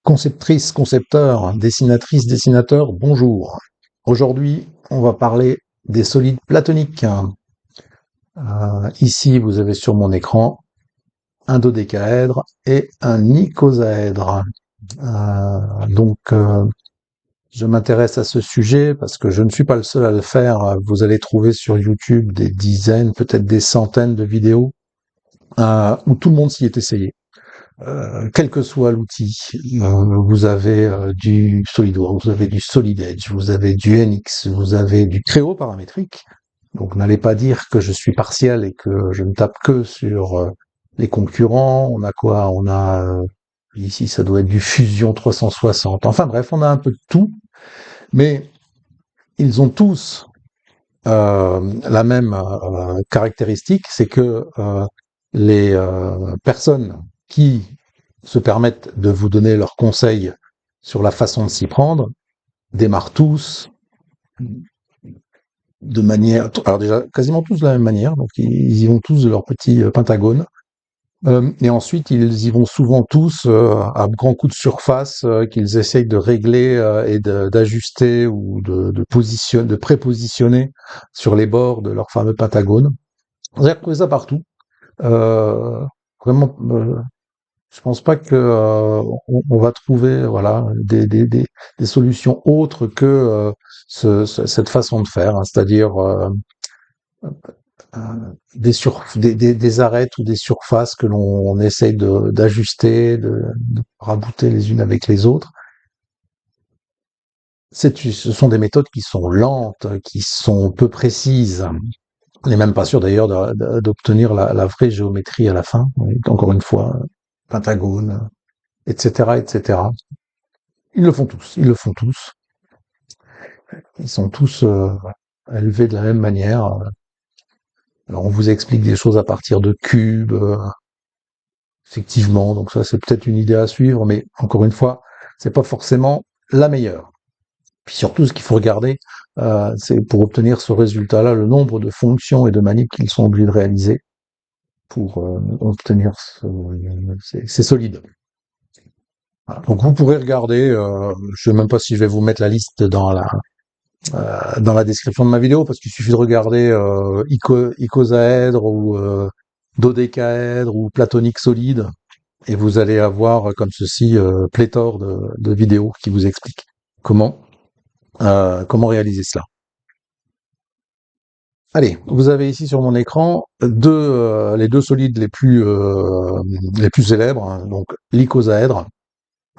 Conceptrice, concepteur, dessinatrice, dessinateur, bonjour. Aujourd'hui, on va parler des solides platoniques. Ici, vous avez sur mon écran un dodécaèdre et un icosaèdre. Je m'intéresse à ce sujet parce que je ne suis pas le seul à le faire. Vous allez trouver sur YouTube des dizaines, peut-être des centaines de vidéos où tout le monde s'y est essayé. Quel que soit l'outil, vous avez du SolidWorks, vous avez du Solid Edge, vous avez du NX, vous avez du Creo paramétrique. Donc n'allez pas dire que je suis partial et que je ne tape que sur les concurrents. On a quoi? On a ici, ça doit être du Fusion 360. Enfin bref, on a un peu de tout, mais ils ont tous la même caractéristique, c'est que les personnes qui se permettent de vous donner leurs conseils sur la façon de s'y prendre démarrent tous de manière, alors déjà quasiment tous de la même manière, donc ils y vont tous de leur petit pentagone, et ensuite ils y vont souvent tous à grands coups de surface qu'ils essayent de régler et d'ajuster ou de prépositionner sur les bords de leur fameux pentagone. Vous allez retrouver ça partout. Euh, Vraiment, je pense pas que on va trouver voilà des solutions autres que cette façon de faire, hein, c'est-à-dire des arêtes ou des surfaces que l'on essaye d'ajuster, de rabouter les unes avec les autres. Ce sont des méthodes qui sont lentes, qui sont peu précises. On n'est même pas sûr d'ailleurs d'obtenir la vraie géométrie à la fin. Encore une fois, pentagone, etc., etc. Ils le font tous, ils le font tous. Ils sont tous élevés de la même manière. Alors on vous explique des choses à partir de cubes, effectivement, donc ça c'est peut-être une idée à suivre, mais encore une fois, c'est pas forcément la meilleure. Puis surtout, ce qu'il faut regarder, c'est pour obtenir ce résultat-là, le nombre de fonctions et de manips qu'ils sont obligés de réaliser pour obtenir ces solides. Voilà. Donc vous pourrez regarder, je ne sais même pas si je vais vous mettre la liste dans la description de ma vidéo, parce qu'il suffit de regarder icosaèdre ou dodécaèdre ou platonique solide, et vous allez avoir comme ceci pléthore de vidéos qui vous expliquent comment réaliser cela. Allez, vous avez ici sur mon écran les deux solides les plus célèbres, hein, donc l'icosaèdre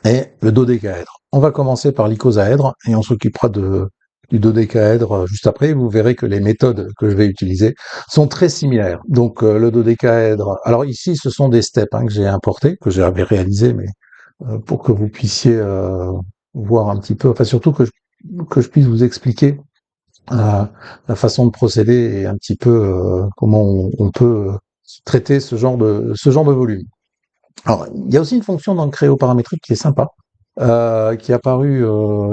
et le dodécaèdre. On va commencer par l'icosaèdre et on s'occupera du dodécaèdre juste après. Vous verrez que les méthodes que je vais utiliser sont très similaires. Donc le dodécaèdre, alors ici ce sont des steps que j'ai importés, que j'avais réalisés, mais pour que vous puissiez voir un petit peu, enfin surtout que je puisse vous expliquer la façon de procéder et un petit peu comment on peut traiter ce genre de volume. Alors, il y a aussi une fonction dans le Creo paramétrique qui est sympa, qui est apparue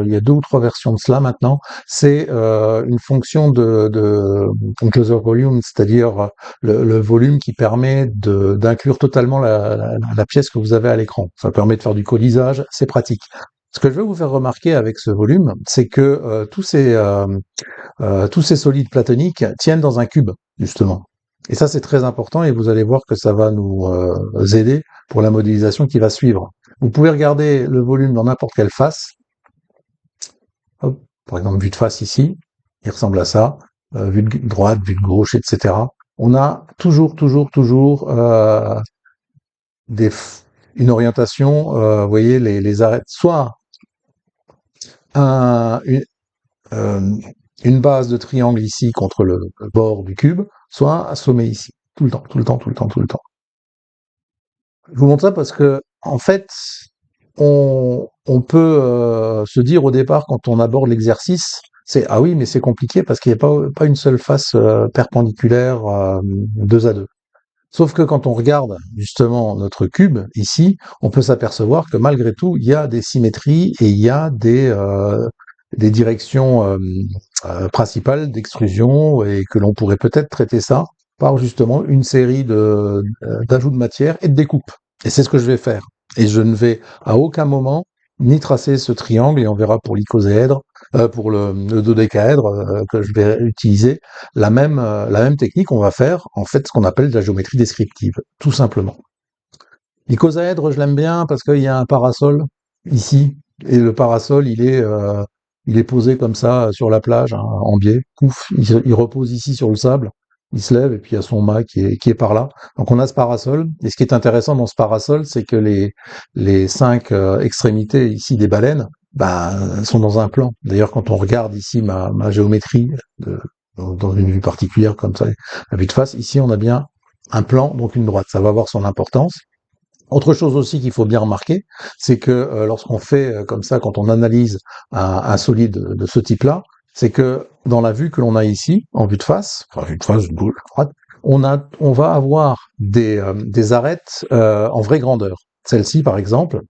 il y a 2 ou 3 versions de cela maintenant. C'est une fonction de closer volume, c'est-à-dire le volume qui permet d'inclure totalement la pièce que vous avez à l'écran. Ça permet de faire du colisage, c'est pratique. Ce que je veux vous faire remarquer avec ce volume, c'est que tous ces solides platoniques tiennent dans un cube, justement. Et ça, c'est très important et vous allez voir que ça va nous aider pour la modélisation qui va suivre. Vous pouvez regarder le volume dans n'importe quelle face. Hop, par exemple, vue de face ici, il ressemble à ça. Vue de droite, vue de gauche, etc. On a toujours une orientation, vous voyez, les arêtes, soit une base de triangle ici contre le bord du cube, soit un sommet ici. Tout le temps. Je vous montre ça parce que, en fait, on peut se dire au départ, quand on aborde l'exercice, c'est ah oui, mais c'est compliqué parce qu'il n'y a pas une seule face perpendiculaire 2 à 2. Sauf que quand on regarde justement notre cube ici, on peut s'apercevoir que malgré tout, il y a des symétries et il y a des directions principales d'extrusion et que l'on pourrait peut-être traiter ça par justement une série d'ajouts de matière et de découpes. Et c'est ce que je vais faire. Et je ne vais à aucun moment ni tracer ce triangle, et on verra pour l'icosèdre, pour le dodécaèdre que je vais utiliser la même technique. On va faire en fait ce qu'on appelle de la géométrie descriptive, tout simplement. L'icosaèdre, je l'aime bien parce qu'il y a un parasol ici, et le parasol, il est posé comme ça sur la plage, hein, en biais. Pouf, il repose ici sur le sable, il se lève, et puis il y a son mât qui est par là. Donc on a ce parasol, et ce qui est intéressant dans ce parasol, c'est que les cinq extrémités ici des baleines, bah, sont dans un plan. D'ailleurs, quand on regarde ici ma géométrie dans une vue particulière comme ça, la vue de face, ici on a bien un plan, donc une droite. Ça va avoir son importance. Autre chose aussi qu'il faut bien remarquer, c'est que lorsqu'on fait comme ça, quand on analyse un solide de ce type-là, c'est que dans la vue que l'on a ici, en vue de face, enfin vue de face, droite, on va avoir des arêtes en vraie grandeur. Celle-ci, par exemple,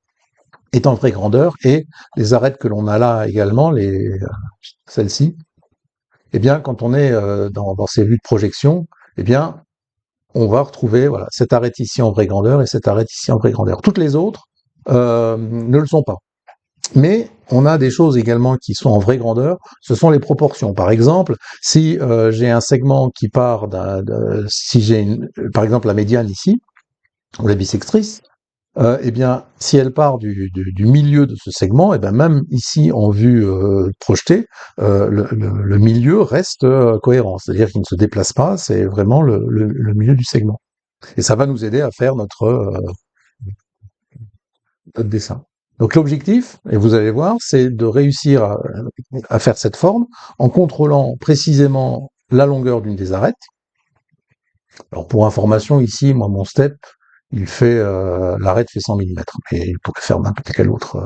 est en vraie grandeur, et les arêtes que l'on a là également, celles-ci, eh bien, quand on est dans ces vues de projection, eh bien, on va retrouver voilà, cette arête ici en vraie grandeur et cette arête ici en vraie grandeur. Toutes les autres ne le sont pas. Mais on a des choses également qui sont en vraie grandeur, ce sont les proportions. Par exemple, si j'ai un segment qui part si j'ai par exemple la médiane ici, ou la bissectrice, eh bien, si elle part du milieu de ce segment, eh bien, même ici en vue projetée, le milieu reste cohérent, c'est-à-dire qu'il ne se déplace pas, c'est vraiment le milieu du segment. Et ça va nous aider à faire notre dessin. Donc l'objectif, et vous allez voir, c'est de réussir à faire cette forme en contrôlant précisément la longueur d'une des arêtes. Alors pour information, ici, moi, mon step, l'arête fait 100 mm, mais il pourrait faire n'importe quelle autre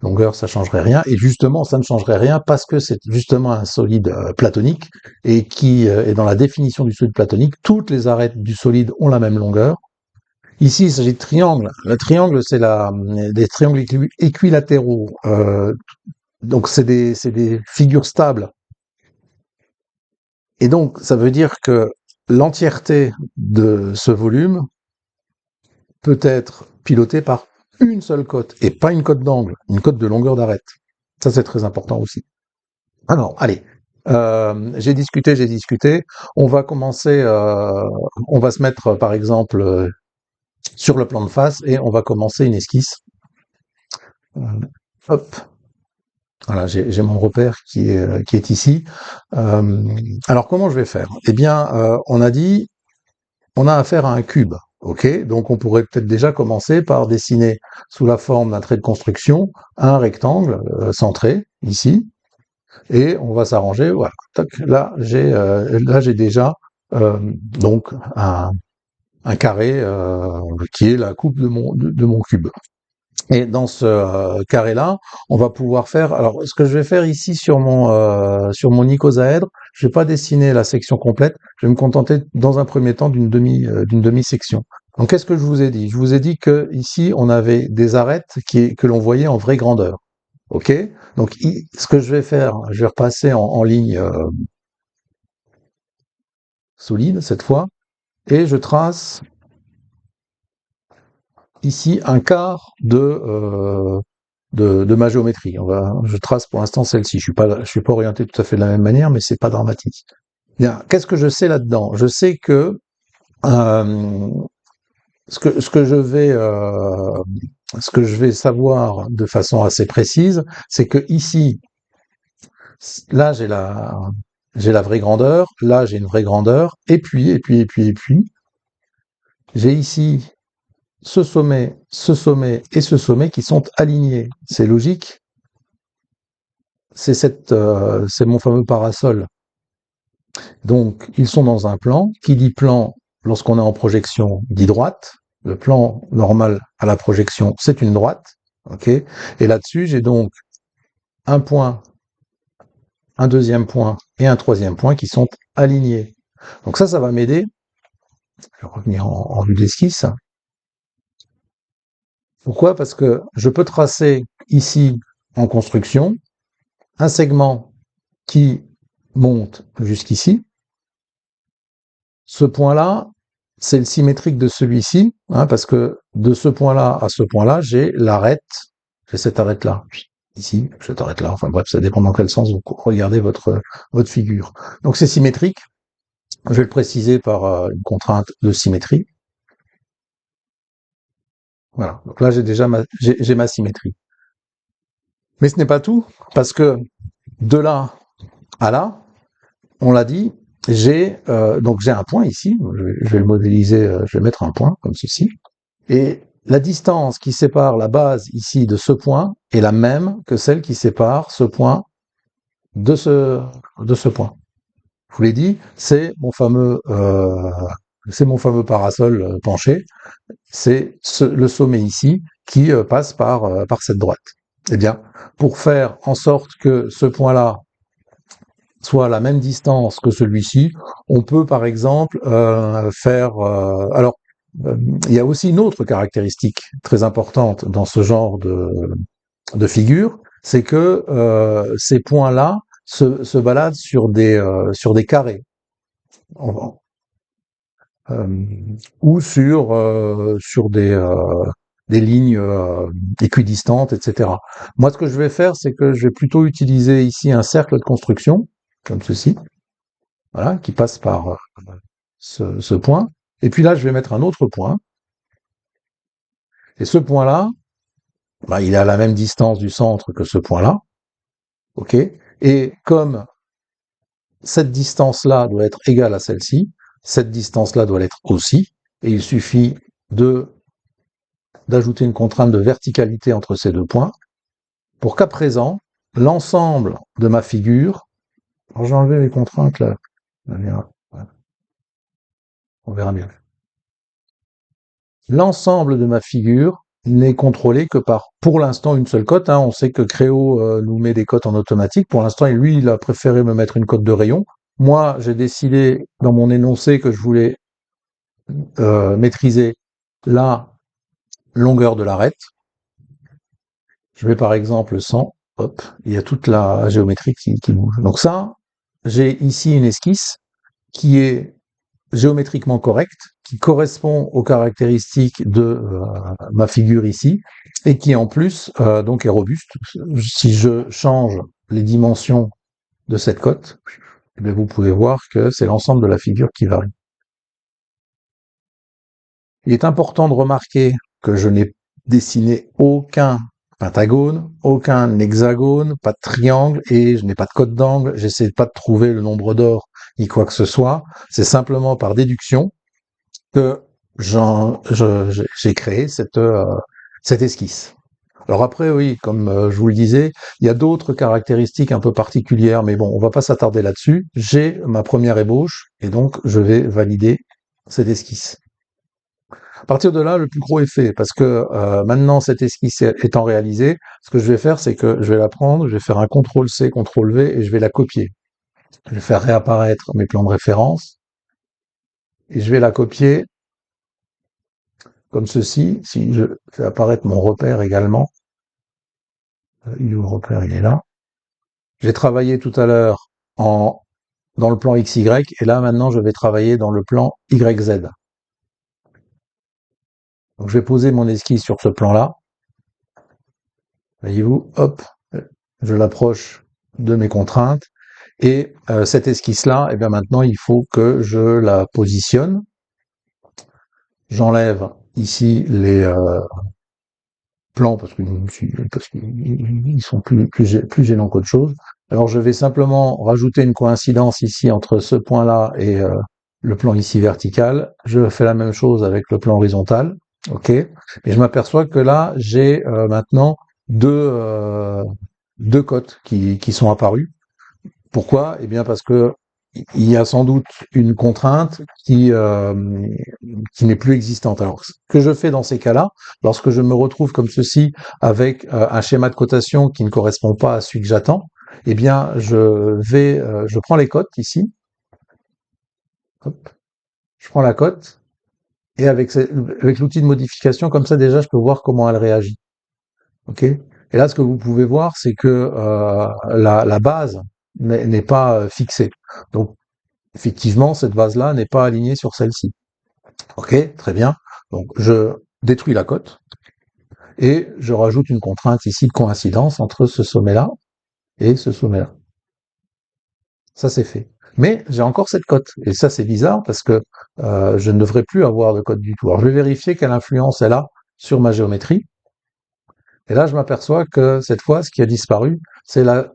longueur, ça changerait rien. Et justement, ça ne changerait rien parce que c'est justement un solide platonique, et qui est dans la définition du solide platonique, toutes les arêtes du solide ont la même longueur. Ici, il s'agit de triangles. Le triangle, c'est des triangles équilatéraux. Donc, c'est des figures stables. Et donc, ça veut dire que l'entièreté de ce volume peut être pilotée par une seule cote, et pas une cote d'angle, une cote de longueur d'arête. Ça, c'est très important aussi. Alors, allez. J'ai discuté. On va commencer, on va se mettre, par exemple, sur le plan de face, et on va commencer une esquisse. Hop. Voilà, j'ai mon repère qui est ici. Alors comment je vais faire? Eh bien, on a dit, on a affaire à un cube. Ok, donc on pourrait peut-être déjà commencer par dessiner sous la forme d'un trait de construction un rectangle centré ici, et on va s'arranger. Voilà, tac, là j'ai déjà donc un carré qui est la coupe de mon cube. Et dans ce carré-là, on va pouvoir faire. Alors, ce que je vais faire ici sur mon icosaèdre, je vais pas dessiner la section complète. Je vais me contenter dans un premier temps d'une demi-section. Donc, qu'est-ce que je vous ai dit? Je vous ai dit que ici, on avait des arêtes que l'on voyait en vraie grandeur. Ok? Donc, ce que je vais faire, je vais repasser en ligne solide cette fois, et je trace ici un quart de ma géométrie. Je trace pour l'instant celle-ci. Je suis pas orienté tout à fait de la même manière, mais c'est pas dramatique. Bien, qu'est-ce que je sais là-dedans? Je sais que euh, ce que je vais savoir de façon assez précise, c'est que ici, là j'ai la vraie grandeur, là j'ai une vraie grandeur, et puis j'ai ici ce sommet et ce sommet qui sont alignés. C'est logique. C'est mon fameux parasol. Donc, ils sont dans un plan. Qui dit plan, lorsqu'on est en projection, dit droite. Le plan normal à la projection, c'est une droite. Ok. Et là-dessus, j'ai donc un point, un deuxième point et un troisième point qui sont alignés. Donc ça va m'aider. Je vais revenir en vue d'esquisse. Pourquoi? Parce que je peux tracer ici en construction un segment qui monte jusqu'ici. Ce point-là, c'est le symétrique de celui-ci, hein, parce que de ce point-là à ce point-là, j'ai l'arête j'ai cette arête-là. Ici, cette arête-là. Enfin bref, ça dépend dans quel sens vous regardez votre figure. Donc c'est symétrique. Je vais le préciser par une contrainte de symétrie. Voilà. Donc là, j'ai ma symétrie. Mais ce n'est pas tout, parce que de là à là, on l'a dit, j'ai un point ici. Je vais le modéliser. Je vais mettre un point comme ceci. Et la distance qui sépare la base ici de ce point est la même que celle qui sépare ce point de ce point. Je vous l'ai dit, c'est mon fameux parasol penché. C'est le sommet ici qui passe par cette droite. Eh bien, pour faire en sorte que ce point-là soit à la même distance que celui-ci, on peut par exemple il y a aussi une autre caractéristique très importante dans ce genre de figure, c'est que ces points-là se baladent sur des carrés euh, ou sur des lignes équidistantes, etc. Moi, ce que je vais faire, c'est que je vais plutôt utiliser ici un cercle de construction, comme ceci, voilà, qui passe par ce point. Et puis là, je vais mettre un autre point. Et ce point-là, bah, il est à la même distance du centre que ce point-là. OK? Et comme cette distance-là doit être égale à celle-ci, cette distance-là doit l'être aussi. Et il suffit d'ajouter une contrainte de verticalité entre ces deux points pour qu'à présent, l'ensemble de ma figure, alors j'ai enlevé les contraintes là, on verra mieux. L'ensemble de ma figure n'est contrôlé que par, pour l'instant, une seule cote. On sait que Créo nous met des cotes en automatique. Pour l'instant, lui, il a préféré me mettre une cote de rayon. Moi, j'ai décidé dans mon énoncé que je voulais maîtriser la longueur de l'arête. Je vais par exemple 100. Hop, il y a toute la géométrie qui bouge. Donc ça, j'ai ici une esquisse qui est géométriquement correcte, qui correspond aux caractéristiques de ma figure ici, et qui en plus donc est robuste. Si je change les dimensions de cette cote, eh bien, vous pouvez voir que c'est l'ensemble de la figure qui varie. Il est important de remarquer que je n'ai dessiné aucun pentagone, aucun hexagone, pas de triangle, et je n'ai pas de cote d'angle, j'essaie pas de trouver le nombre d'or ni quoi que ce soit. C'est simplement par déduction que j'ai créé cette esquisse. Alors après, oui, comme je vous le disais, il y a d'autres caractéristiques un peu particulières, mais bon, on va pas s'attarder là-dessus. J'ai ma première ébauche, et donc je vais valider cette esquisse. À partir de là, le plus gros est fait, parce que maintenant cette esquisse étant réalisée, ce que je vais faire, c'est que je vais la prendre, je vais faire un CTRL-C, CTRL-V, et je vais la copier. Je vais faire réapparaître mes plans de référence, et je vais la copier comme ceci. Si je fais apparaître mon repère également, il est où le repère? Il est là. J'ai travaillé tout à l'heure dans le plan XY, et là maintenant je vais travailler dans le plan YZ. Donc je vais poser mon esquisse sur ce plan-là. Voyez-vous, hop, je l'approche de mes contraintes. Et cette esquisse-là, et bien maintenant il faut que je la positionne. J'enlève ici les plans parce qu'ils sont plus gênants qu'autre chose. Alors je vais simplement rajouter une coïncidence ici entre ce point-là et le plan ici vertical. Je fais la même chose avec le plan horizontal. OK. Et je m'aperçois que là, j'ai maintenant deux cotes qui sont apparues. Pourquoi? Eh bien parce que il y a sans doute une contrainte qui n'est plus existante. Alors, ce que je fais dans ces cas-là, lorsque je me retrouve comme ceci avec un schéma de cotation qui ne correspond pas à celui que j'attends, eh bien, je prends les cotes ici, hop, je prends la cote, et avec l'outil de modification, comme ça déjà, je peux voir comment elle réagit. Ok? Et là, ce que vous pouvez voir, c'est que la base n'est pas fixée. Donc, effectivement, cette base-là n'est pas alignée sur celle-ci. Ok, très bien. Donc, je détruis la cote. et je rajoute une contrainte ici de coïncidence entre ce sommet-là et ce sommet-là. Ça, c'est fait. Mais j'ai encore cette cote. Et ça, c'est bizarre parce que je ne devrais plus avoir de cote du tout. Alors, je vais vérifier quelle influence elle a sur ma géométrie. Et là, je m'aperçois que cette fois, ce qui a disparu, c'est la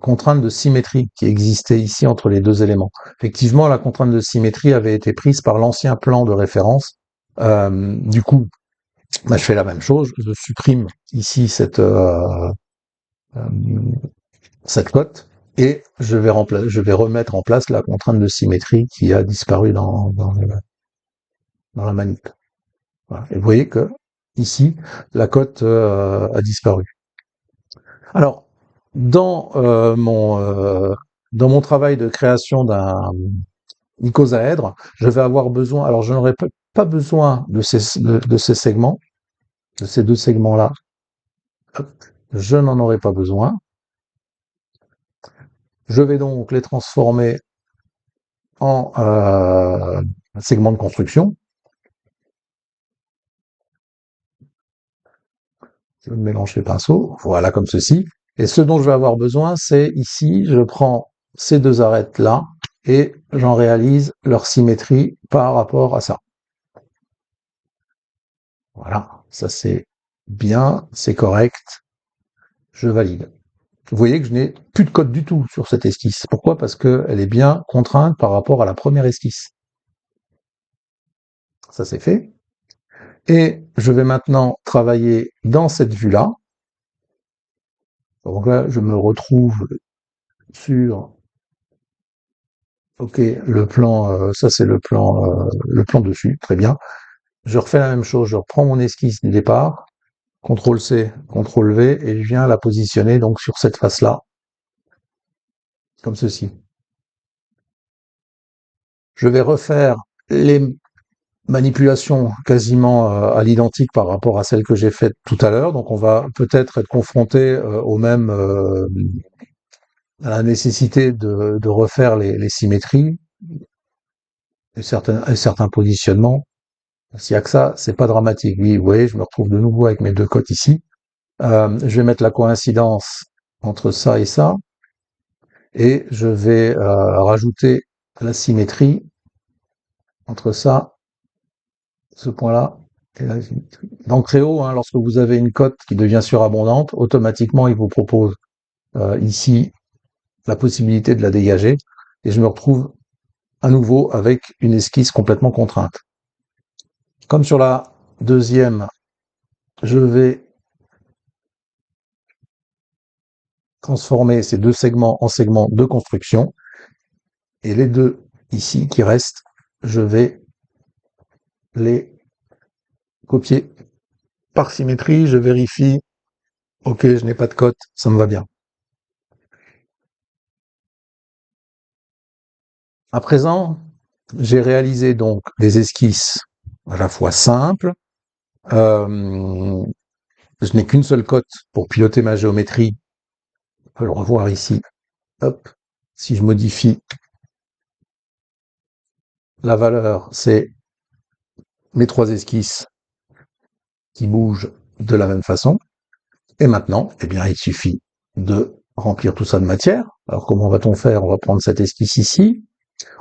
contrainte de symétrie qui existait ici entre les deux éléments. Effectivement, la contrainte de symétrie avait été prise par l'ancien plan de référence. Du coup, bah, je fais la même chose. Je supprime ici cette cote et je vais remettre en place la contrainte de symétrie qui a disparu dans la manip. Voilà. Et vous voyez que ici, la cote a disparu. Alors, dans dans mon travail de création d'un icosaèdre, je vais avoir besoin. Alors, je n'aurai pas besoin de ces segments, de ces deux segments-là. Je n'en aurai pas besoin. Je vais donc les transformer en segments de construction. Je mélange les pinceaux, voilà comme ceci. Et ce dont je vais avoir besoin, c'est ici, je prends ces deux arêtes-là et j'en réalise leur symétrie par rapport à ça. Voilà, ça c'est bien, c'est correct, je valide. Vous voyez que je n'ai plus de code du tout sur cette esquisse. Pourquoi? Parce qu'elle est bien contrainte par rapport à la première esquisse. Ça c'est fait. Et je vais maintenant travailler dans cette vue-là. Donc là, je me retrouve sur ok, le plan, ça c'est le plan dessus, très bien. Je refais la même chose, je reprends mon esquisse du départ, CTRL-C, CTRL-V, et je viens la positionner donc sur cette face-là, comme ceci. Je vais refaire les manipulations quasiment à l'identique par rapport à celles que j'ai faites tout à l'heure, donc on va peut-être être confronté au même à la nécessité de refaire les symétries et certains positionnements. S'il y a que ça, c'est pas dramatique. Oui, vous voyez, je me retrouve de nouveau avec mes deux cotes ici. Je vais mettre la coïncidence entre ça et ça, et je vais rajouter la symétrie entre ça, ce point-là, et la symétrie. Dans Créo, hein, lorsque vous avez une cote qui devient surabondante, automatiquement, il vous propose ici la possibilité de la dégager, et je me retrouve à nouveau avec une esquisse complètement contrainte. Comme sur la deuxième, je vais transformer ces deux segments en segments de construction. Et les deux ici qui restent, je vais les copier par symétrie. Je vérifie. Ok, je n'ai pas de cote, ça me va bien. À présent, j'ai réalisé donc des esquisses à la fois simples. Je n'ai qu'une seule cote pour piloter ma géométrie. On peut le revoir ici. Hop. Si je modifie la valeur, c'est mes trois esquisses qui bougent de la même façon. Et maintenant, eh bien, il suffit de remplir tout ça de matière. Alors, comment va-t-on faire? On va prendre cette esquisse ici.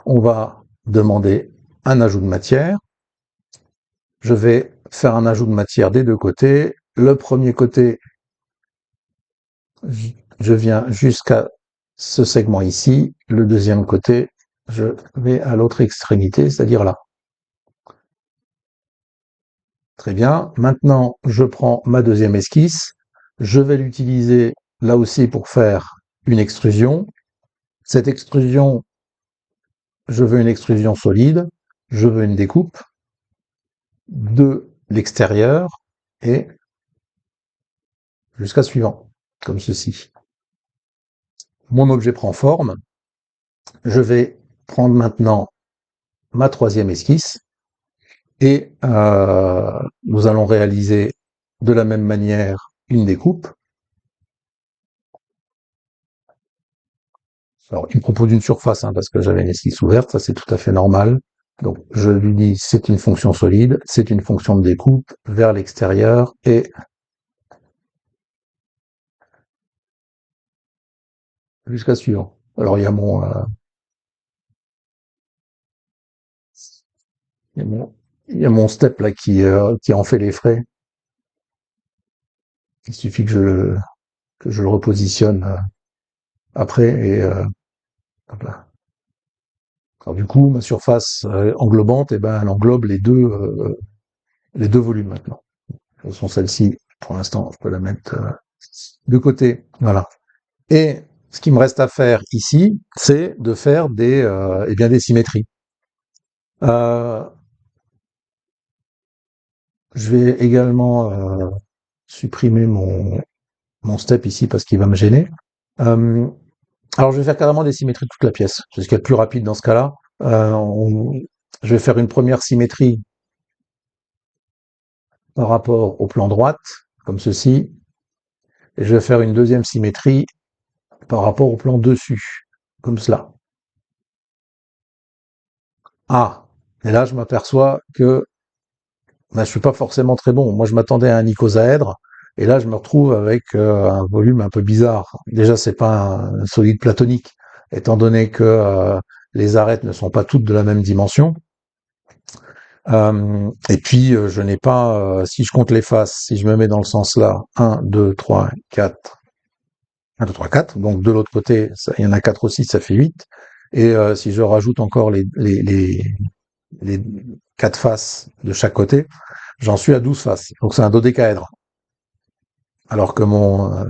On va demander un ajout de matière. Je vais faire un ajout de matière des deux côtés. Le premier côté, je viens jusqu'à ce segment ici. Le deuxième côté, je vais à l'autre extrémité, c'est-à-dire là. Très bien. Maintenant, je prends ma deuxième esquisse. Je vais l'utiliser là aussi pour faire une extrusion. Cette extrusion, je veux une extrusion solide, je veux une découpe de l'extérieur et jusqu'à suivant, comme ceci. Mon objet prend forme. Je vais prendre maintenant ma troisième esquisse et nous allons réaliser de la même manière une découpe. Alors, il me propose une surface, hein, parce que j'avais une esquisse ouverte, ça c'est tout à fait normal. Donc, je lui dis, c'est une fonction solide, c'est une fonction de découpe vers l'extérieur et jusqu'à suivant. Alors il y a mon, il y a mon step là qui en fait les frais. Il suffit que je le repositionne après et hop là. Alors du coup, ma surface englobante, eh ben, elle englobe les deux volumes maintenant. De toute façon, celle-ci, pour l'instant, je peux la mettre de côté. Voilà. Et ce qui me reste à faire ici, c'est de faire eh bien des symétries. Euh, je vais également supprimer mon step ici parce qu'il va me gêner. Euh, alors, je vais faire carrément des symétries de toute la pièce. C'est ce qu'il y a de plus rapide dans ce cas-là. Euh, on- je vais faire une première symétrie par rapport au plan droite, comme ceci, et je vais faire une deuxième symétrie par rapport au plan dessus, comme cela. Ah, et là, je m'aperçois que ben, je suis pas forcément très bon. Moi, je m'attendais à un icosaèdre, et là, je me retrouve avec un volume un peu bizarre. Déjà, c'est pas un solide platonique, étant donné que les arêtes ne sont pas toutes de la même dimension. Et puis, je n'ai pas, si je compte les faces, si je me mets dans le sens là, 1, 2, 3, 4, 1, 2, 3, 4, donc de l'autre côté, il y en a 4 aussi, ça fait 8. Et si je rajoute encore les 4 faces de chaque côté, j'en suis à 12 faces. Donc c'est un dodécaèdre. Alors que mon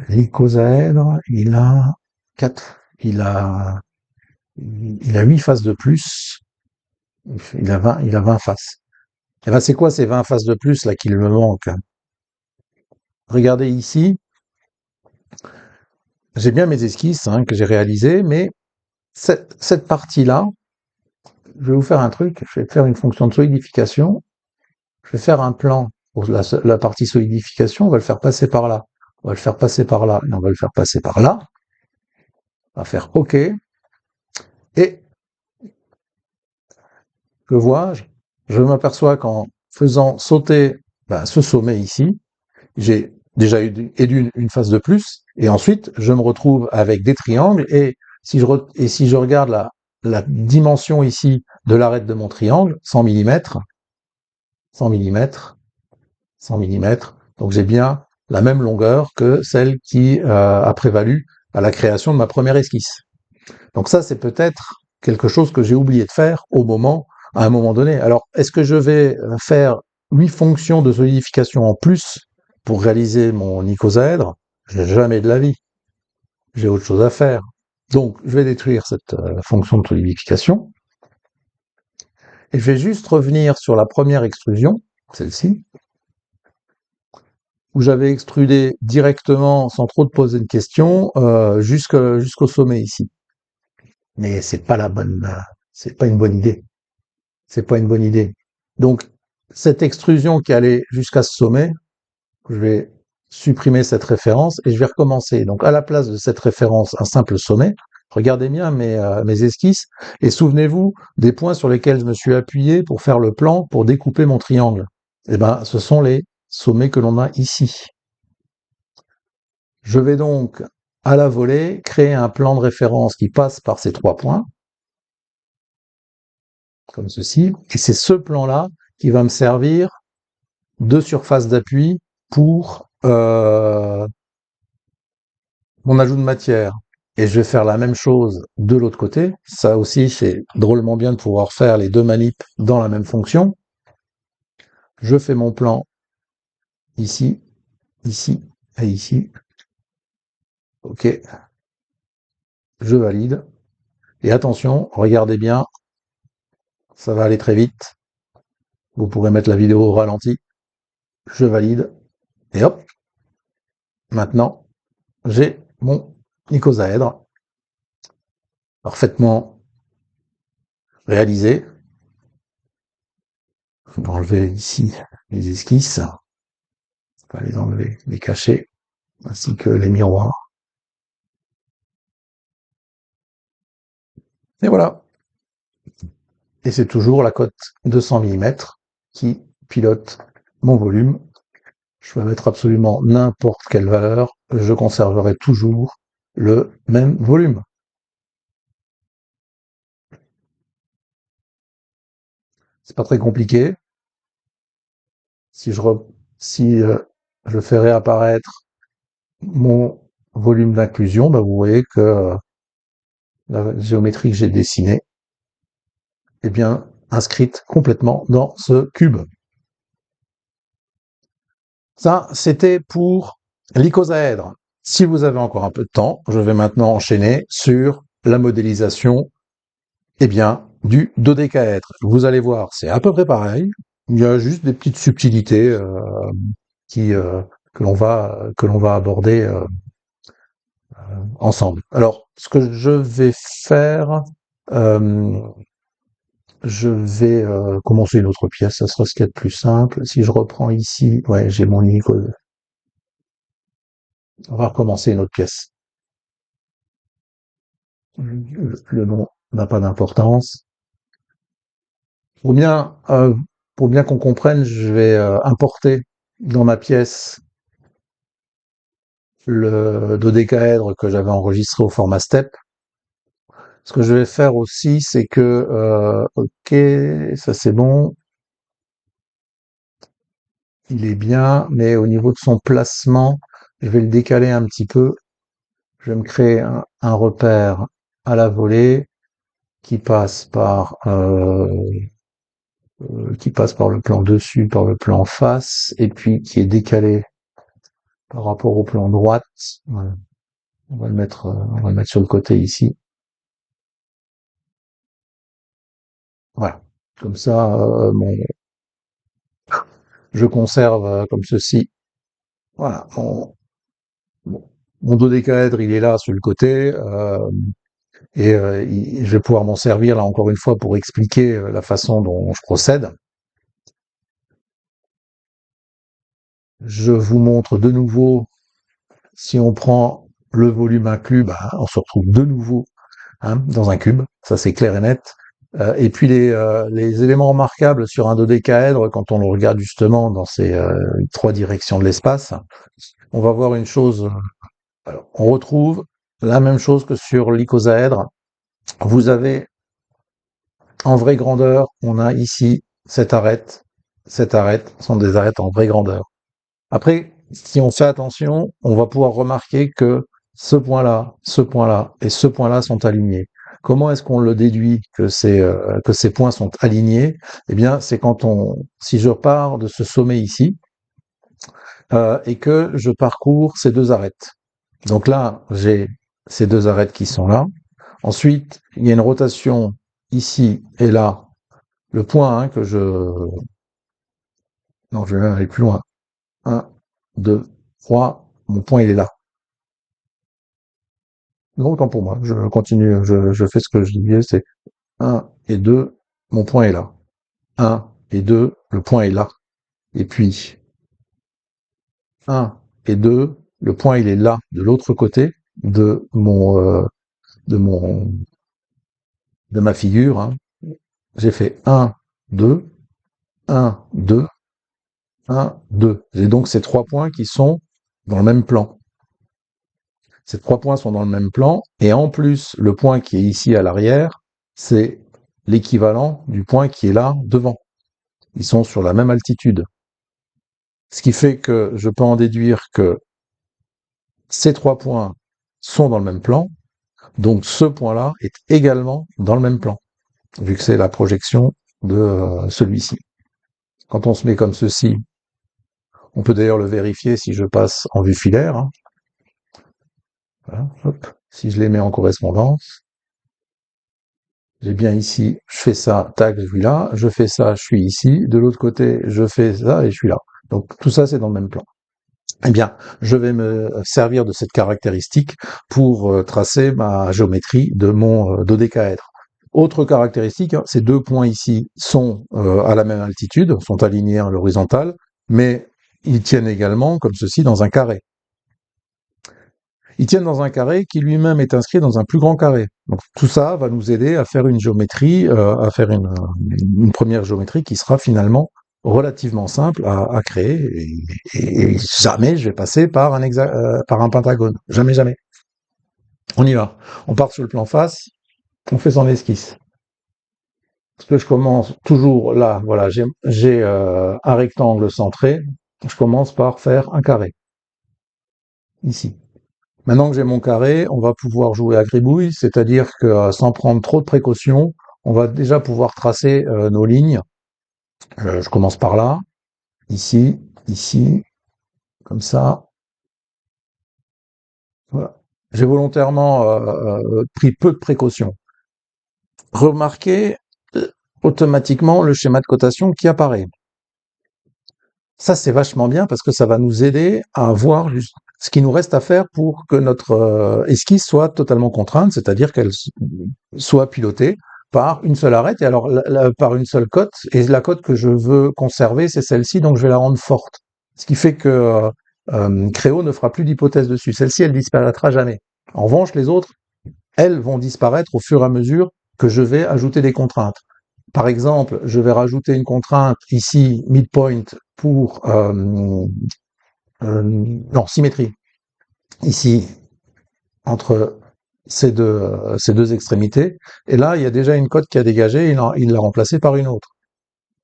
l'icosaèdre, il a 8 faces de plus. Il a 20 faces. Et ben c'est quoi ces 20 faces de plus là qu'il me manque? Regardez ici, j'ai bien mes esquisses hein, que j'ai réalisées, mais cette partie-là, je vais vous faire un truc, je vais faire une fonction de solidification, je vais faire un plan pour la partie solidification, on va le faire passer par là, on va le faire passer par là, et on va le faire passer par là, on va faire OK, et que vois-je? Je m'aperçois qu'en faisant sauter ce sommet ici, j'ai déjà eu une phase de plus, et ensuite je me retrouve avec des triangles, et si je regarde la dimension ici de l'arête de mon triangle, 100 mm, 100 mm, 100 mm, donc j'ai bien la même longueur que celle qui a prévalu à la création de ma première esquisse. Donc ça, c'est peut-être quelque chose que j'ai oublié de faire à un moment donné. Alors, est-ce que je vais faire 8 fonctions de solidification en plus pour réaliser mon icosaèdre? Jamais de la vie. J'ai autre chose à faire. Donc, je vais détruire cette fonction de solidification et je vais juste revenir sur la première extrusion, celle-ci, où j'avais extrudé directement, sans trop te poser de questions, jusqu'au sommet ici. Mais c'est pas une bonne idée. C'est pas une bonne idée. Donc, cette extrusion qui allait jusqu'à ce sommet, je vais supprimer cette référence et je vais recommencer. Donc, à la place de cette référence, un simple sommet. Regardez bien mes esquisses et souvenez-vous des points sur lesquels je me suis appuyé pour faire le plan, pour découper mon triangle. Eh ben, ce sont les sommets que l'on a ici. Je vais donc, à la volée, créer un plan de référence qui passe par ces 3 points, comme ceci, et c'est ce plan-là qui va me servir de surface d'appui pour mon ajout de matière. Et je vais faire la même chose de l'autre côté. Ça aussi, c'est drôlement bien de pouvoir faire les deux manips dans la même fonction. Je fais mon plan ici, ici et ici. OK, je valide. Et attention, regardez bien, ça va aller très vite. Vous pourrez mettre la vidéo au ralenti. Je valide. Et hop, maintenant, j'ai mon icosaèdre parfaitement réalisé. Je vais enlever ici les esquisses. On va les enlever, les cacher, ainsi que les miroirs. Et voilà. Et c'est toujours la cote 200 mm qui pilote mon volume je peux mettre absolument n'importe quelle valeur, je conserverai toujours le même volume. C'est pas très compliqué. Si je, re- si, je fais réapparaître mon volume d'inclusion, ben vous voyez que la géométrie que j'ai dessinée est bien inscrite complètement dans ce cube. Ça, c'était pour l'icosaèdre. Si vous avez encore un peu de temps, je vais maintenant enchaîner sur la modélisation, eh bien, du dodécaèdre. Vous allez voir, c'est à peu près pareil. Il y a juste des petites subtilités qui que l'on va aborder ensemble. Alors, ce que je vais faire, euh, je vais commencer une autre pièce. Ça sera ce qu'il y a de plus simple. Si je reprends ici, ouais, j'ai mon unique. On va recommencer une autre pièce. Le nom n'a pas d'importance. Pour bien, pour bien qu'on comprenne, je vais importer dans ma pièce le dodécaèdre que j'avais enregistré au format step. Ce que je vais faire aussi, c'est que, ok, ça c'est bon, il est bien, mais au niveau de son placement, je vais le décaler un petit peu. Je vais me créer un repère à la volée qui passe par le plan dessus, par le plan face, et puis qui est décalé par rapport au plan droite. Voilà. On va le mettre sur le côté ici. Voilà. Comme ça, je conserve comme ceci. Voilà. Mon dodécaèdre, il est là sur le côté, et je vais pouvoir m'en servir là encore une fois pour expliquer la façon dont je procède. Je vous montre de nouveau, si on prend le volume inclus, bah, on se retrouve de nouveau dans un cube, ça c'est clair et net. Et puis les éléments remarquables sur un dodécaèdre, quand on le regarde justement dans ces trois directions de l'espace, on va voir une chose. Alors, on retrouve la même chose que sur l'icosaèdre. Vous avez en vraie grandeur, on a ici cette arête sont des arêtes en vraie grandeur. Après, si on fait attention, on va pouvoir remarquer que ce point-là et ce point-là sont alignés. Comment est-ce qu'on le déduit que ces points sont alignés? Eh bien, c'est si je pars de ce sommet ici et que je parcours ces deux arêtes. Donc là, j'ai ces deux arêtes qui sont là. Ensuite, il y a une rotation ici et là. Le point que je... Non, je vais même aller plus loin. 1, 2, 3. Mon point, il est là. Non, autant pour moi. Je continue, je fais ce que je disais, c'est 1 et 2, mon point est là. 1 et 2, le point est là. Et puis 1 et 2, le point il est là, de l'autre côté de mon de ma figure. J'ai fait 1, 2, 1, 2, 1, 2. J'ai donc ces trois points qui sont dans le même plan. Ces trois points sont dans le même plan, et en plus, le point qui est ici à l'arrière, c'est l'équivalent du point qui est là devant. Ils sont sur la même altitude. Ce qui fait que je peux en déduire que ces trois points sont dans le même plan, donc ce point-là est également dans le même plan, vu que c'est la projection de celui-ci. Quand on se met comme ceci, on peut d'ailleurs le vérifier si je passe en vue filaire. Voilà, hop. Si je les mets en correspondance, j'ai bien ici, je fais ça, tac, je suis là, je fais ça, je suis ici, de l'autre côté, je fais ça et je suis là. Donc tout ça, c'est dans le même plan. Eh bien, je vais me servir de cette caractéristique pour tracer ma géométrie de mon dodécaèdre. Autre caractéristique, ces deux points ici sont à la même altitude, sont alignés à l'horizontale, mais ils tiennent également, comme ceci, dans un carré. Ils tiennent dans un carré qui lui-même est inscrit dans un plus grand carré. Donc tout ça va nous aider à faire une géométrie, à faire une première géométrie qui sera finalement relativement simple à créer et jamais je vais passer par par un pentagone. Jamais, jamais. On y va. On part sur le plan face, on fait son esquisse. Parce que je commence toujours là, voilà, j'ai un rectangle centré, je commence par faire un carré, ici. Maintenant que j'ai mon carré, on va pouvoir jouer à gribouille, c'est-à-dire que sans prendre trop de précautions, on va déjà pouvoir tracer nos lignes. Je commence par là, ici, ici, comme ça. Voilà. J'ai volontairement pris peu de précautions. Remarquez automatiquement le schéma de cotation qui apparaît. Ça, c'est vachement bien parce que ça va nous aider à voir juste ce qu'il nous reste à faire pour que notre esquisse soit totalement contrainte, c'est-à-dire qu'elle soit pilotée par une seule arête et alors par une seule cote. Et la cote que je veux conserver, c'est celle-ci, donc je vais la rendre forte. Ce qui fait que Créo ne fera plus d'hypothèse dessus. Celle-ci, elle disparaîtra jamais. En revanche, les autres, elles vont disparaître au fur et à mesure que je vais ajouter des contraintes. Par exemple, je vais rajouter une contrainte ici, midpoint, pour non, symétrie. Ici, entre ces deux extrémités. Et là, il y a déjà une cote qui a dégagé, il l'a remplacée par une autre.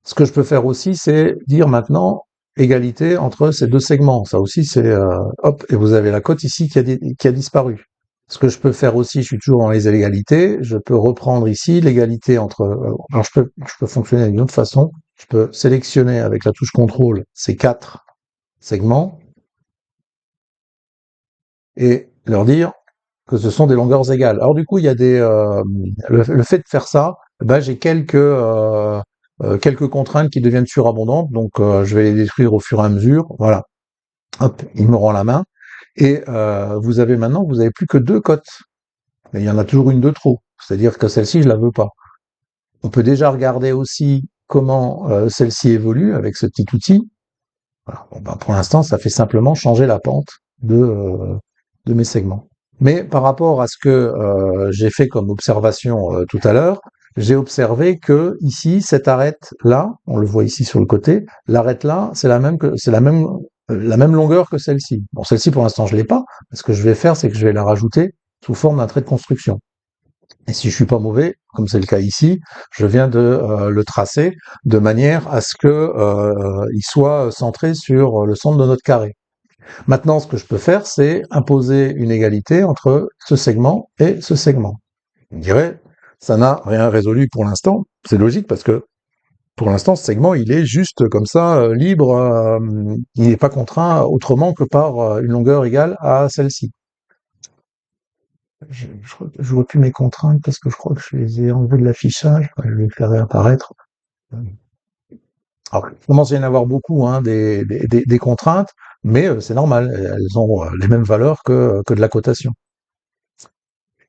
Ce que je peux faire aussi, c'est dire maintenant égalité entre ces deux segments. Ça aussi, c'est hop, et vous avez la cote ici qui a disparu. Ce que je peux faire aussi, je suis toujours dans les égalités, je peux reprendre ici l'égalité entre... alors je peux fonctionner d'une autre façon. Je peux sélectionner avec la touche contrôle ces quatre segments et leur dire que ce sont des longueurs égales. Alors du coup, il y a le fait de faire ça, ben, j'ai quelques contraintes qui deviennent surabondantes, donc je vais les détruire au fur et à mesure. Voilà, hop, il me rend la main. Et vous avez maintenant, vous avez plus que deux cotes. Mais il y en a toujours une de trop. C'est-à-dire que celle-ci, je la veux pas. On peut déjà regarder aussi comment celle-ci évolue avec ce petit outil. Voilà. Bon, ben, pour l'instant, ça fait simplement changer la pente de mes segments. Mais par rapport à ce que j'ai fait comme observation tout à l'heure, j'ai observé que ici, cette arête là, on le voit ici sur le côté, l'arête là, c'est la même longueur que celle-ci. Bon, celle-ci pour l'instant je l'ai pas. Ce que je vais faire, c'est que je vais la rajouter sous forme d'un trait de construction. Et si je suis pas mauvais, comme c'est le cas ici, je viens de le tracer de manière à ce que il soit centré sur le centre de notre carré. Maintenant, ce que je peux faire, c'est imposer une égalité entre ce segment et ce segment. On dirait, ça n'a rien résolu pour l'instant. C'est logique parce que pour l'instant, ce segment, il est juste comme ça, libre. Il n'est pas contraint autrement que par une longueur égale à celle-ci. Je vois plus mes contraintes parce que je crois que je les ai enlevées de l'affichage. Je vais les faire réapparaître. Alors, il commence à y en avoir beaucoup, hein, des contraintes, mais c'est normal. Elles ont les mêmes valeurs que de la cotation.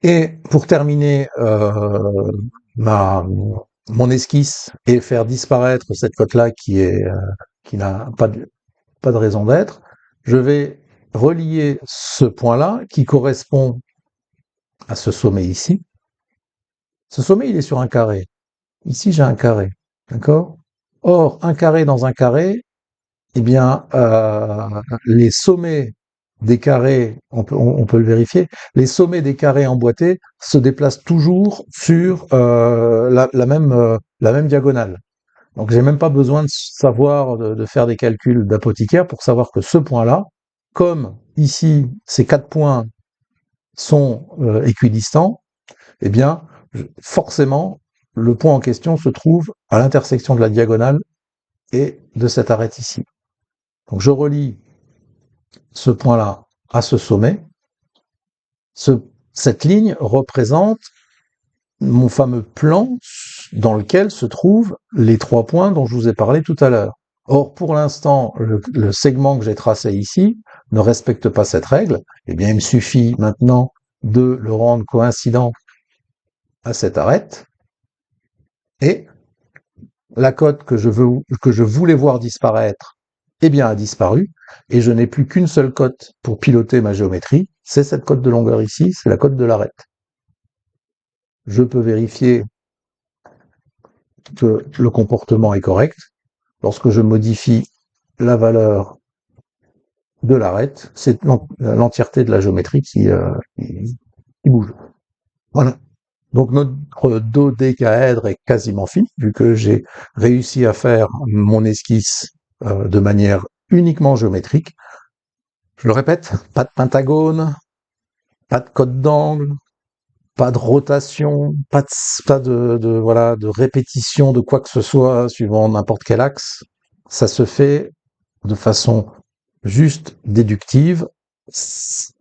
Et pour terminer mon esquisse et faire disparaître cette cote-là qui n'a pas de raison d'être, je vais relier ce point-là qui correspond à ce sommet ici. Ce sommet, il est sur un carré. Ici, j'ai un carré. D'accord? Or, un carré dans un carré, eh bien, les sommets des carrés, on peut le vérifier, les sommets des carrés emboîtés se déplacent toujours sur la même diagonale. Donc, j'ai même pas besoin de savoir, de faire des calculs d'apothicaire pour savoir que ce point-là, comme ici, ces quatre points sont équidistants, eh bien, forcément, le point en question se trouve à l'intersection de la diagonale et de cette arête ici. Donc, je relie ce point-là à ce sommet. Cette ligne représente mon fameux plan dans lequel se trouvent les trois points dont je vous ai parlé tout à l'heure. Or, pour l'instant, le segment que j'ai tracé ici ne respecte pas cette règle. Eh bien, il me suffit maintenant de le rendre coïncident à cette arête. Et la cote que je voulais voir disparaître, eh bien, a disparu. Et je n'ai plus qu'une seule cote pour piloter ma géométrie. C'est cette cote de longueur ici, c'est la cote de l'arête. Je peux vérifier que le comportement est correct. lorsque je modifie la valeur de l'arête, c'est l'entièreté de la géométrie qui bouge. Voilà. Donc notre dodécaèdre est quasiment fini, vu que j'ai réussi à faire mon esquisse de manière uniquement géométrique. Je le répète, pas de pentagone, pas de code d'angle, pas de rotation, pas de répétition de quoi que ce soit suivant n'importe quel axe. Ça se fait de façon juste déductive,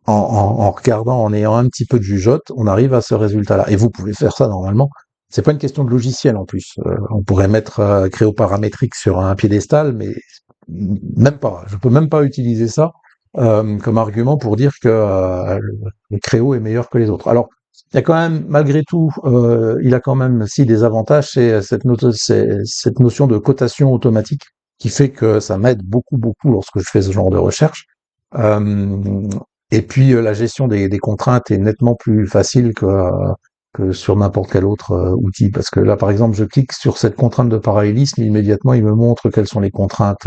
en regardant, en ayant un petit peu de jugeote, on arrive à ce résultat-là. Et vous pouvez faire ça normalement. C'est pas une question de logiciel en plus. On pourrait mettre créoparamétrique sur un piédestal, mais même pas. Je peux même pas utiliser ça comme argument pour dire que le Créo est meilleur que les autres. Alors, il y a quand même, malgré tout, il a quand même si des avantages, c'est cette notion de cotation automatique qui fait que ça m'aide beaucoup, beaucoup lorsque je fais ce genre de recherche. Euh, et puis la gestion des contraintes est nettement plus facile que sur n'importe quel autre outil. Parce que là, par exemple, je clique sur cette contrainte de parallélisme, immédiatement, il me montre quelles sont les contraintes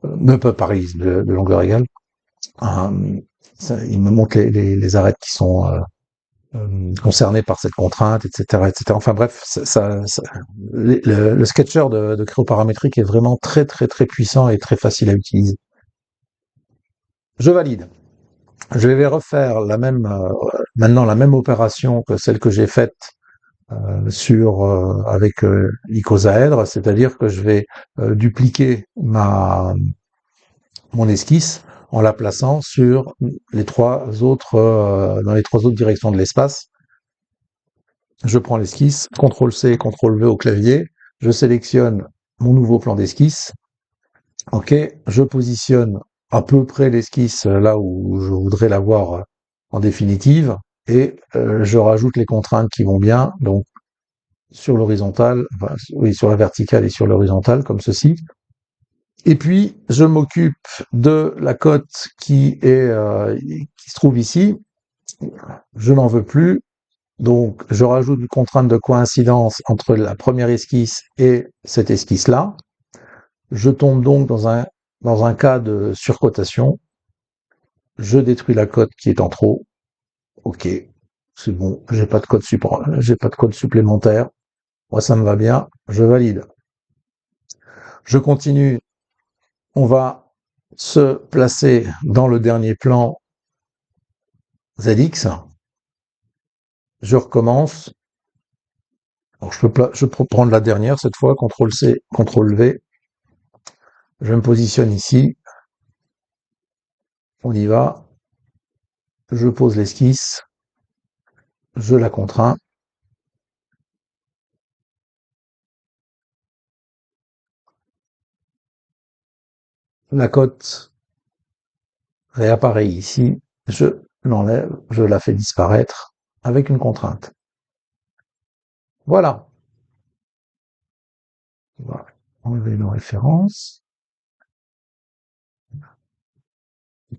de parallélisme de longueur égale. Il me montre les arêtes qui sont concernées par cette contrainte, etc., etc. Enfin bref, le sketcher de créoparamétrique est vraiment très, très, très puissant et très facile à utiliser. Je valide. Je vais refaire maintenant la même opération que celle que j'ai faite avec l'icosaèdre, c'est-à-dire que je vais dupliquer mon esquisse en la plaçant sur dans les trois autres directions de l'espace. Je prends l'esquisse, CTRL-C, CTRL-V au clavier, je sélectionne mon nouveau plan d'esquisse. Ok, je positionne à peu près l'esquisse là où je voudrais l'avoir en définitive, et je rajoute les contraintes qui vont bien, donc sur l'horizontale, enfin, oui, sur la verticale et sur l'horizontale, comme ceci. Et puis, je m'occupe de la cote qui se trouve ici. Je n'en veux plus. Donc, je rajoute une contrainte de coïncidence entre la première esquisse et cette esquisse-là. Je tombe donc dans un cas de surcotation. Je détruis la cote qui est en trop. Ok, c'est bon. J'ai pas de code supplémentaire. Moi, ça me va bien. Je valide. Je continue. On va se placer dans le dernier plan ZX. Je recommence. Donc je peux prendre la dernière cette fois, CTRL-C, CTRL-V. Je me positionne ici. On y va. Je pose l'esquisse. Je la contrains. La cote réapparaît ici. Je l'enlève. Je la fais disparaître avec une contrainte. Voilà. On va enlever nos références.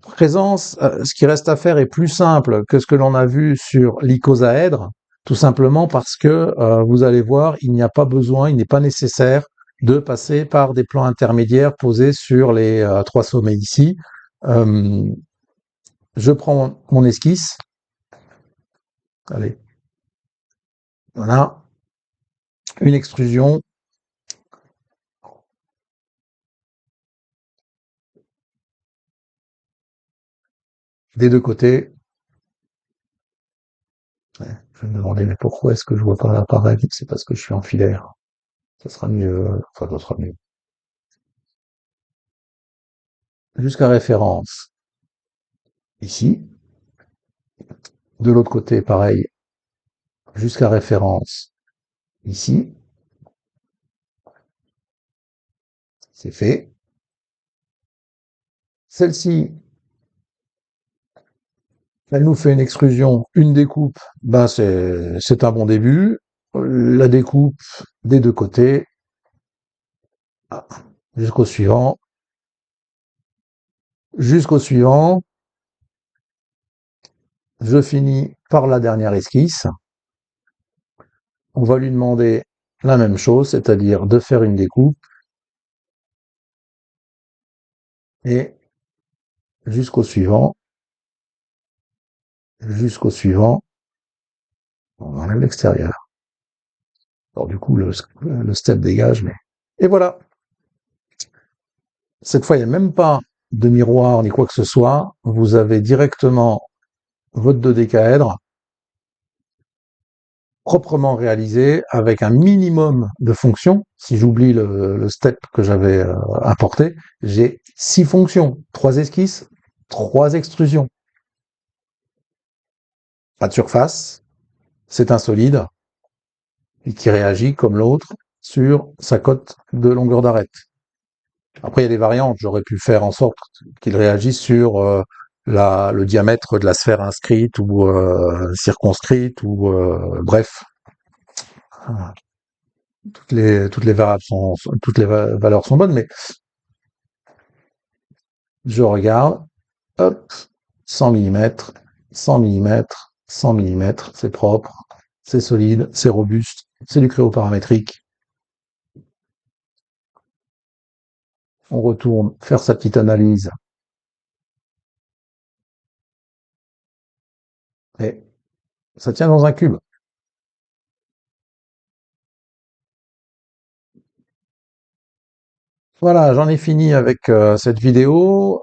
Présence, ce qui reste à faire est plus simple que ce que l'on a vu sur l'icosaèdre, tout simplement parce que vous allez voir, il n'est pas nécessaire de passer par des plans intermédiaires posés sur les trois sommets ici. Euh, je prends mon esquisse. Allez, voilà, une extrusion. Des deux côtés. Ouais, je vais me demander, mais pourquoi est-ce que je vois pas l'appareil? C'est parce que je suis en filaire. Ça sera mieux. Enfin, ça sera mieux. Jusqu'à référence. Ici. De l'autre côté, pareil. Jusqu'à référence. Ici. C'est fait. Celle-ci, elle nous fait une extrusion, une découpe. Ben, c'est un bon début. La découpe des deux côtés. Ah, jusqu'au suivant. Jusqu'au suivant. Je finis par la dernière esquisse. On va lui demander la même chose, c'est-à-dire de faire une découpe. et jusqu'au suivant, jusqu'au suivant, on enlève l'extérieur. Alors du coup, le step dégage, mais... Et voilà. Cette fois, il n'y a même pas de miroir ni quoi que ce soit. Vous avez directement votre dodécaèdre proprement réalisé avec un minimum de fonctions. Si j'oublie le step que j'avais importé, j'ai 6 fonctions, 3 esquisses, 3 extrusions. Pas de surface, c'est un solide et qui réagit comme l'autre sur sa cote de longueur d'arête. Après, il y a des variantes. J'aurais pu faire en sorte qu'il réagisse sur le diamètre de la sphère inscrite ou circonscrite ou bref. Toutes les variables toutes les valeurs sont bonnes, mais je regarde, hop, 100 mm, 100 mm, 100 mm, c'est propre, c'est solide, c'est robuste, c'est du cryoparamétrique. On retourne faire sa petite analyse et ça tient dans un cube. Voilà, j'en ai fini avec cette vidéo.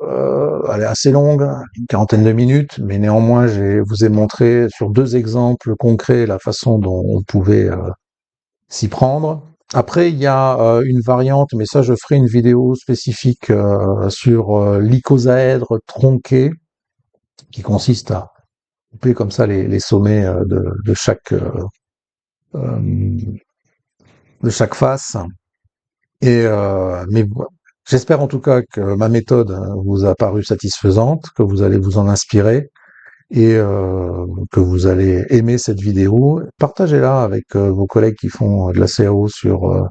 Elle est assez longue, une quarantaine de minutes, mais néanmoins, je vous ai montré sur 2 exemples concrets la façon dont on pouvait s'y prendre. Après, il y a une variante, mais ça, je ferai une vidéo spécifique sur l'icosaèdre tronqué, qui consiste à couper comme ça les sommets euh, de chaque face. Et mais j'espère en tout cas que ma méthode vous a paru satisfaisante, que vous allez vous en inspirer et que vous allez aimer cette vidéo. Partagez-la avec vos collègues qui font de la CAO sur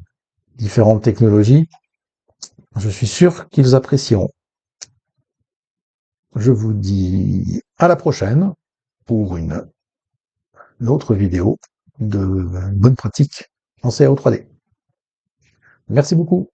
différentes technologies. Je suis sûr qu'ils apprécieront. Je vous dis à la prochaine pour une autre vidéo de bonne pratique en CAO 3D. Merci beaucoup.